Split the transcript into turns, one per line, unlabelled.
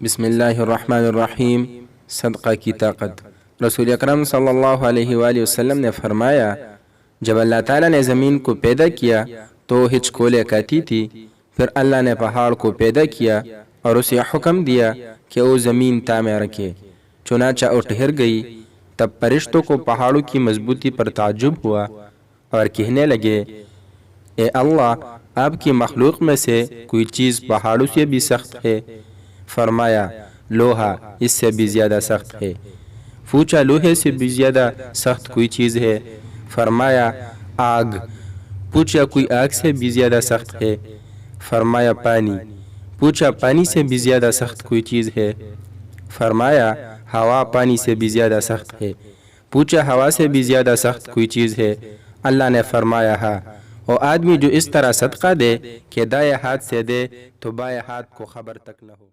बिस्मिल्लाहिर्रहमानिर्रहीम। सदक़ा की ताकत। रसूल अकरम सल्लल्लाहु अलैहि वसल्लम ने फरमाया, जब अल्लाह ताला ने ज़मीन को पैदा किया तो हिचकोले कहती थी। फिर अल्लाह ने पहाड़ को पैदा किया और उसे हुक्म दिया कि वो ज़मीन तामे रखे। चुनाचा वो ठहर गई। तब फरिश्तों को पहाड़ों की मजबूती पर ताज्जुब हुआ और कहने लगे, ए अल्लाह, आपकी मखलूक में से कोई चीज़ पहाड़ों से भी सख्त है? फरमाया, लोहा इससे भी ज़्यादा सख्त है। पूछा, लोहे से भी ज़्यादा सख्त कोई चीज़ है? फरमाया, आग। पूछा, कोई आग से भी ज़्यादा सख्त है? फरमाया, पानी। पूछा, पानी से भी ज़्यादा सख्त कोई चीज़ है? फरमाया, हवा पानी से भी ज़्यादा सख्त है। पूछा, हवा से भी ज़्यादा सख्त कोई चीज़ है? अल्लाह ने फरमाया, हाँ। और आदमी जो इस तरह सदका दे कि दाएं हाथ से दे तो बाएं हाथ को खबर तक न हो।